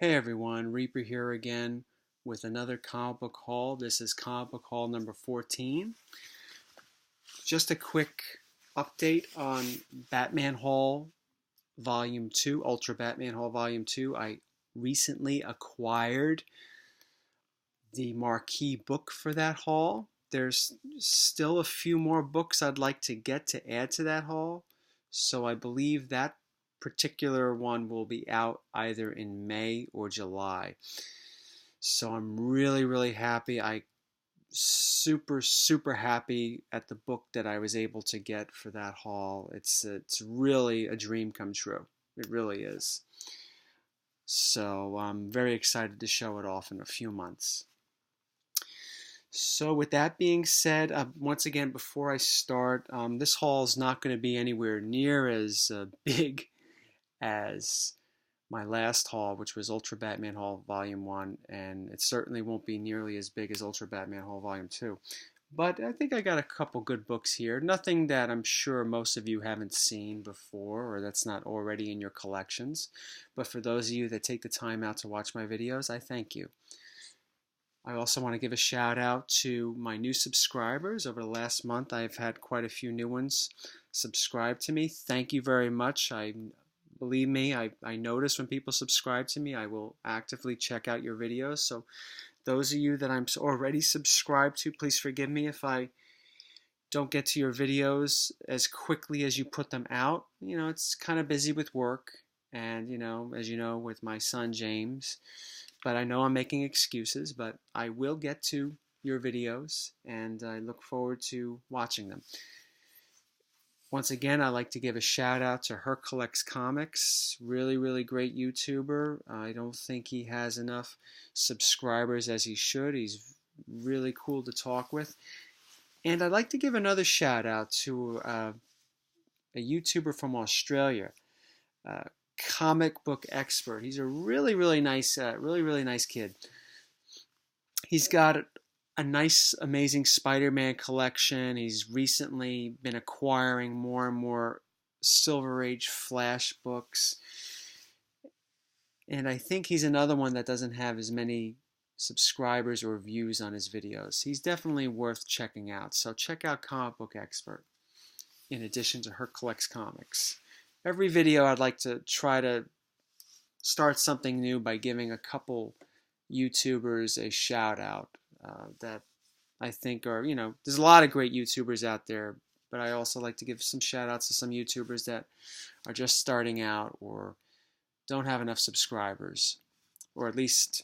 Hey everyone, Reaper here again with another comic book haul. This is comic book haul number 14. Just a quick update on Batman Haul Volume 2, Ultra Batman Haul Volume 2. I recently acquired the marquee book for that haul. There's still a few more books I'd like to get to add to that haul, so I believe that particular one will be out either in May or July. So I'm really happy. I super happy at the book that I was able to get for that haul. It's really a dream come true. It really is. So I'm very excited to show it off in a few months. So with that being said, once again, before I start, this haul is not going to be anywhere near as big as my last haul, which was Ultra Batman Haul Volume 1, and it certainly won't be nearly as big as Ultra Batman Haul Volume 2. But I think I got a couple good books here. Nothing that I'm sure most of you haven't seen before or that's not already in your collections. But for those of you that take the time out to watch my videos, I thank you. I also want to give a shout out to my new subscribers. Over the last month, I've had quite a few new ones subscribe to me. Thank you very much. Believe me, I notice when people subscribe to me. I will actively check out your videos. So those of you that I'm already subscribed to, please forgive me if I don't get to your videos as quickly as you put them out. You know, it's kind of busy with work and, as you know, with my son James. But I know I'm making excuses, but I will get to your videos and I look forward to watching them. Once again, I'd like to give a shout out to Her Collects Comics. Really great YouTuber. I don't think he has enough subscribers as he should. He's really cool to talk with. And I'd like to give another shout out to a YouTuber from Australia, Comic Book Expert. He's a really nice kid. He's got a nice, amazing Spider-Man collection. He's recently been acquiring more and more Silver Age Flash books. And I think he's another one that doesn't have as many subscribers or views on his videos. He's definitely worth checking out. So check out Comic Book Expert in addition to Her Collects Comics. Every video I'd like to try to start something new by giving a couple YouTubers a shout out. That I think are, there's a lot of great YouTubers out there, but I also like to give some shout outs to some YouTubers that are just starting out or don't have enough subscribers, or at least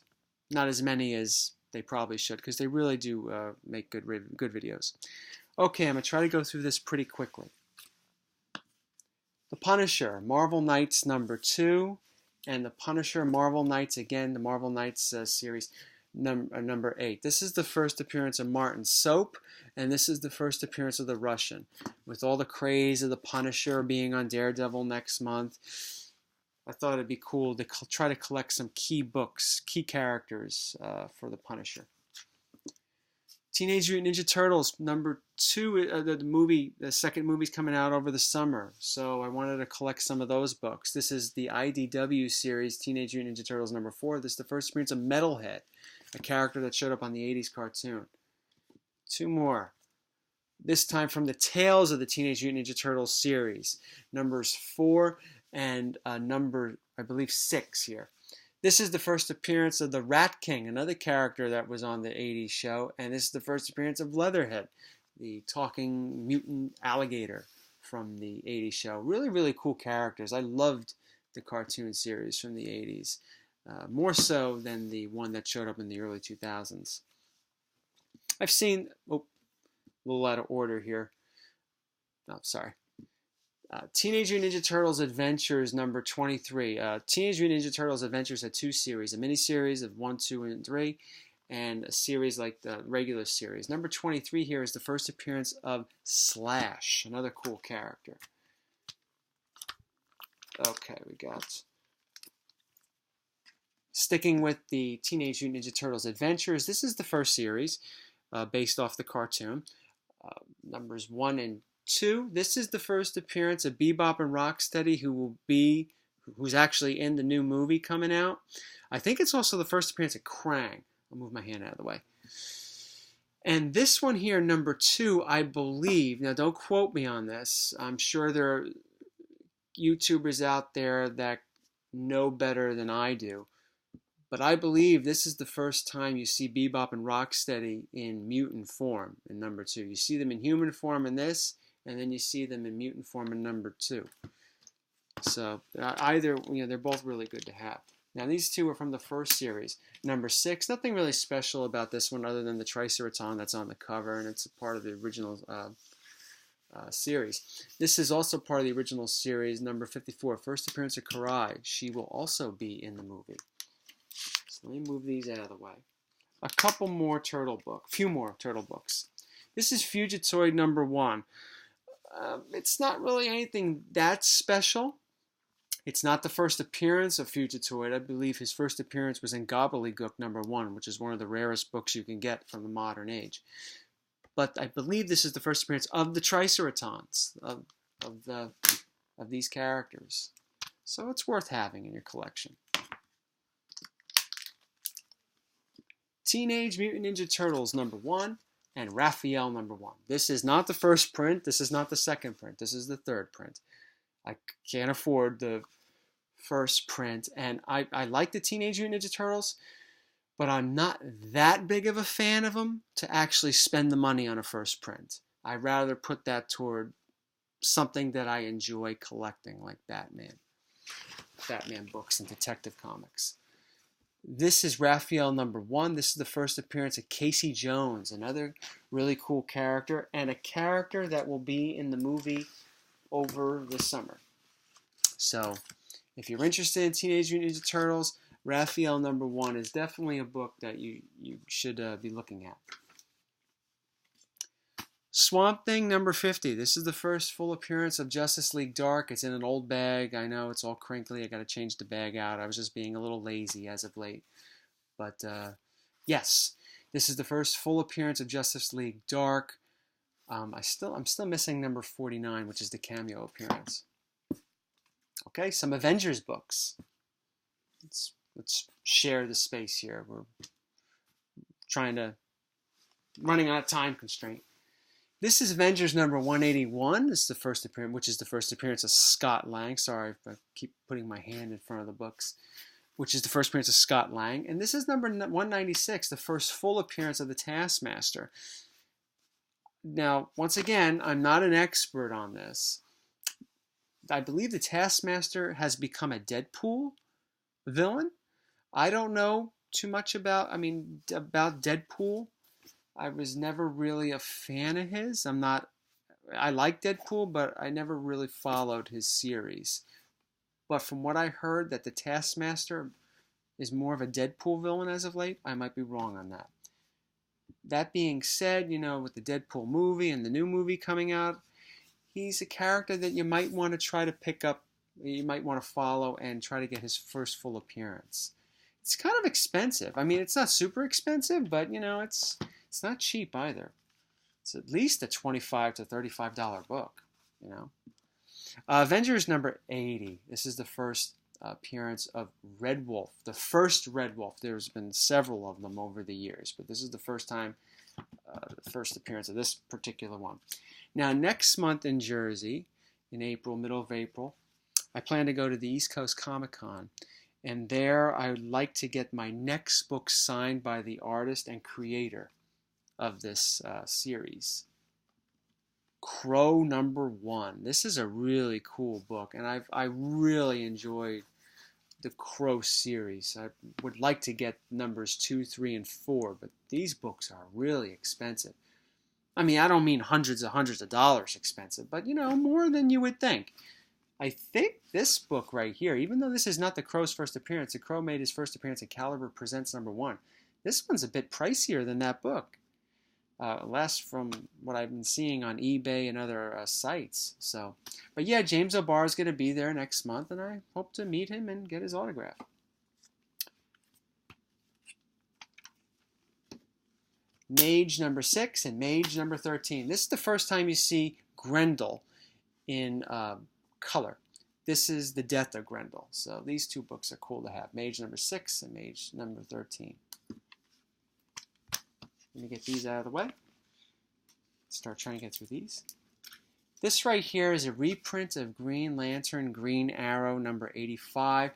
not as many as they probably should, because they really do make good videos. Okay, I'm going to try to go through this pretty quickly. The Punisher, Marvel Knights number 2, and The Punisher, Marvel Knights, again, the Marvel Knights series, number 8. This is the first appearance of Martin Soap, and this is the first appearance of the Russian. With all the craze of the Punisher being on Daredevil next month, I thought it'd be cool to try to collect some key books, key characters for the Punisher. Teenage Mutant Ninja Turtles number 2, the second movie's coming out over the summer, so I wanted to collect some of those books. This is the IDW series, Teenage Mutant Ninja Turtles number 4. This is the first appearance of Metalhead, a character that showed up on the 80s cartoon. 2 more. This time from the Tales of the Teenage Mutant Ninja Turtles series. Numbers 4 and number, I believe, 6 here. This is the first appearance of the Rat King, another character that was on the 80s show. And this is the first appearance of Leatherhead, the talking mutant alligator from the 80s show. Really cool characters. I loved the cartoon series from the 80s. More so than the one that showed up in the early 2000s. I've seen, a little out of order here. Oh, sorry. Teenage Mutant Ninja Turtles Adventures number 23. Teenage Mutant Ninja Turtles Adventures had 2 series, a mini-series of 1, 2, and 3, and a series like the regular series. Number 23 here is the first appearance of Slash, another cool character. Okay, we got... Sticking with the Teenage Mutant Ninja Turtles Adventures, this is the first series based off the cartoon. Numbers 1 and 2. This is the first appearance of Bebop and Rocksteady, who's actually in the new movie coming out. I think it's also the first appearance of Krang. I'll move my hand out of the way. And this one here, number 2, I believe, now don't quote me on this, I'm sure there are YouTubers out there that know better than I do, but I believe this is the first time you see Bebop and Rocksteady in mutant form in number 2. You see them in human form in this, and then you see them in mutant form in number 2. So either, they're both really good to have. Now these two are from the first series. Number 6, nothing really special about this one other than the Triceratops that's on the cover, and it's a part of the original series. This is also part of the original series, number 54, first appearance of Karai. She will also be in the movie. So let me move these out of the way. A few more turtle books. This is Fugitoid number 1. It's not really anything that special. It's not the first appearance of Fugitoid. I believe his first appearance was in Gobbledygook number 1, which is one of the rarest books you can get from the modern age. But I believe this is the first appearance of the Triceratops, of these characters. So it's worth having in your collection. Teenage Mutant Ninja Turtles number 1 and Raphael number 1. This is not the first print. This is not the second print. This is the third print. I can't afford the first print, and I like the Teenage Mutant Ninja Turtles, but I'm not that big of a fan of them to actually spend the money on a first print. I'd rather put that toward something that I enjoy collecting, like Batman books and Detective Comics. This is Raphael number 1. This is the first appearance of Casey Jones, another really cool character, and a character that will be in the movie over the summer. So if you're interested in Teenage Mutant Ninja Turtles, Raphael number 1 is definitely a book that you should be looking at. Swamp Thing number 50. This is the first full appearance of Justice League Dark. It's in an old bag. I know it's all crinkly. I got to change the bag out. I was just being a little lazy as of late. But yes, this is the first full appearance of Justice League Dark. I'm still missing number 49, which is the cameo appearance. Okay, some Avengers books. Let's share the space here. We're running out of time constraint. This is Avengers number 181. This is the first appearance, which is the first appearance of Scott Lang. Sorry if I keep putting my hand in front of the books. Which is the first appearance of Scott Lang. And this is number 196, the first full appearance of the Taskmaster. Now, once again, I'm not an expert on this. I believe the Taskmaster has become a Deadpool villain. I don't know too much about Deadpool. I was never really a fan of his. I like Deadpool, but I never really followed his series. But from what I heard, that the Taskmaster is more of a Deadpool villain as of late, I might be wrong on that. That being said, with the Deadpool movie and the new movie coming out, he's a character that you might want to try to pick up, you might want to follow and try to get his first full appearance. It's kind of expensive. It's not super expensive, but, it's not cheap either. It's at least a $25 to $35 book, Avengers number 80. This is the first appearance of Red Wolf. The first Red Wolf. There's been several of them over the years, but this is the first time, the first appearance of this particular one. Now, next month in Jersey, in April, middle of April, I plan to go to the East Coast Comic Con, and there I would like to get my next book signed by the artist and creator of this series. Crow number 1. This is a really cool book, and I really enjoyed the Crow series. I would like to get numbers 2, 3, and 4, but these books are really expensive. I don't mean hundreds of dollars expensive, but more than you would think. I think this book right here, even though this is not the Crow's first appearance, the Crow made his first appearance in Caliber Presents number 1. This one's a bit pricier than that book. Last from what I've been seeing on eBay and other sites. But yeah, James O'Barr is going to be there next month, and I hope to meet him and get his autograph. Mage number 6 and Mage number 13. This is the first time you see Grendel in color. this is the death of Grendel. So these two books are cool to have. Mage number 6 and Mage number 13. Let me get these out of the way. Start trying to get through these. This right here is a reprint of Green Lantern, Green Arrow number 85.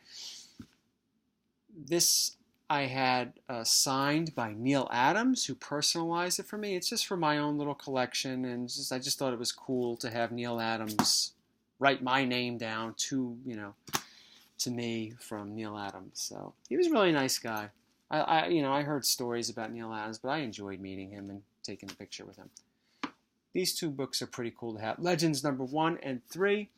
This I had signed by Neil Adams, who personalized it for me. It's just for my own little collection, and I just thought it was cool to have Neil Adams write my name down to me from Neil Adams. So he was a really nice guy. I heard stories about Neil Adams, but I enjoyed meeting him and taking a picture with him. These two books are pretty cool to have. Legends number 1 and 3.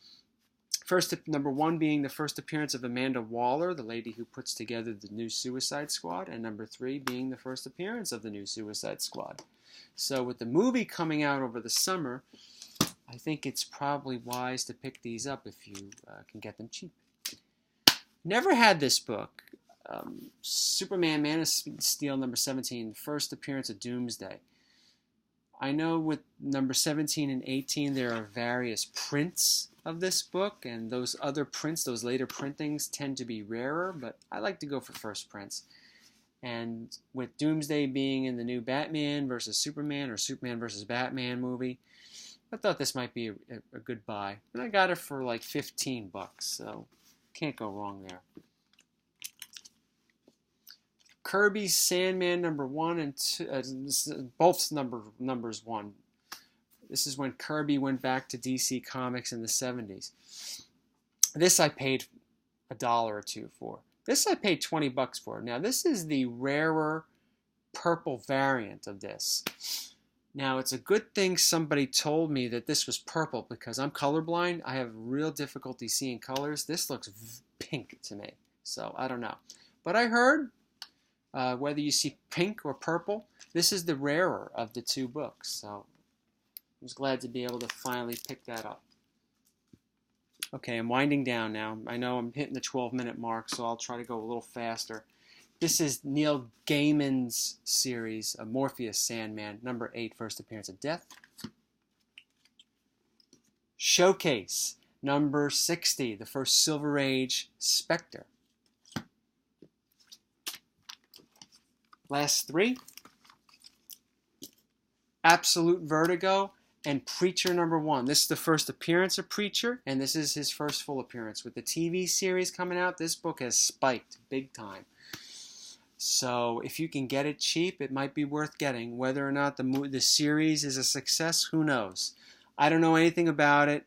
Number 1 being the first appearance of Amanda Waller, the lady who puts together the new Suicide Squad, and number 3 being the first appearance of the new Suicide Squad. So with the movie coming out over the summer, I think it's probably wise to pick these up if you can get them cheap. Never had this book. Superman Man of Steel number 17, first appearance of Doomsday. I know with number 17 and 18 there are various prints of this book, and those other prints, those later printings, tend to be rarer, but I like to go for first prints. And with Doomsday being in the new Batman versus Superman or Superman versus Batman movie, I thought this might be a good buy. And I got it for like $15, so can't go wrong there. Kirby Sandman number 1 and 2, both numbers 1. This is when Kirby went back to DC Comics in the 70s. This I paid $1 or $2 for. This I paid $20 for. Now this is the rarer purple variant of this. Now it's a good thing somebody told me that this was purple because I'm colorblind. I have real difficulty seeing colors. This looks pink to me, so I don't know. But I heard whether you see pink or purple, this is the rarer of the two books. So I was glad to be able to finally pick that up. Okay, I'm winding down now. I know I'm hitting the 12-minute mark, so I'll try to go a little faster. This is Neil Gaiman's series, Morpheus Sandman, number 8, first appearance of Death. Showcase, number 60, the first Silver Age Spectre. Last 3, Absolute Vertigo and Preacher number 1. This is the first appearance of Preacher, and this is his first full appearance. With the TV series coming out, this book has spiked big time. So if you can get it cheap, it might be worth getting. Whether or not the series is a success, who knows? I don't know anything about it.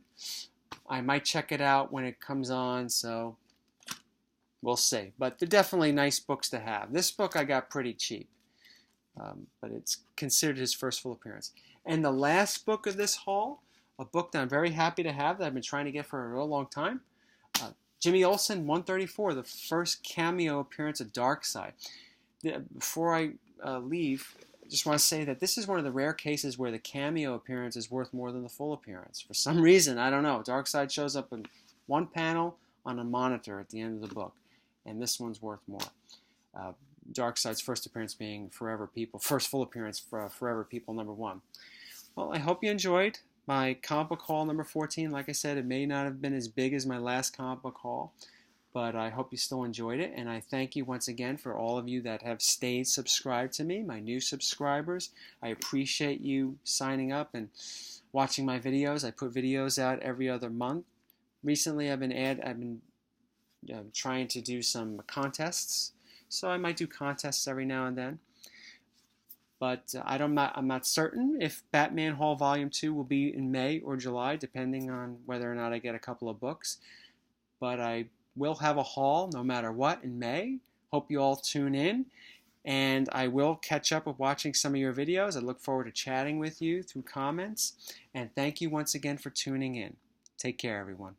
I might check it out when it comes on, so we'll see. But they're definitely nice books to have. This book I got pretty cheap, but it's considered his first full appearance. And the last book of this haul, a book that I'm very happy to have that I've been trying to get for a real long time, Jimmy Olsen 134, the first cameo appearance of Darkseid. Before I leave, I just want to say that this is one of the rare cases where the cameo appearance is worth more than the full appearance. For some reason, I don't know, Darkseid shows up in one panel on a monitor at the end of the book, and this one's worth more. Darkseid's first appearance being Forever People, first full appearance for Forever People number 1. Well, I hope you enjoyed my comic book haul number 14. Like I said, it may not have been as big as my last comic book haul, but I hope you still enjoyed it, and I thank you once again for all of you that have stayed subscribed to me, my new subscribers. I appreciate you signing up and watching my videos. I put videos out every other month. Recently, I've been trying to do some contests, so I might do contests every now and then. But I'm not certain if Batman Haul Volume 2 will be in May or July, depending on whether or not I get a couple of books. But I will have a haul no matter what in May. Hope you all tune in. And I will catch up with watching some of your videos. I look forward to chatting with you through comments. And thank you once again for tuning in. Take care, everyone.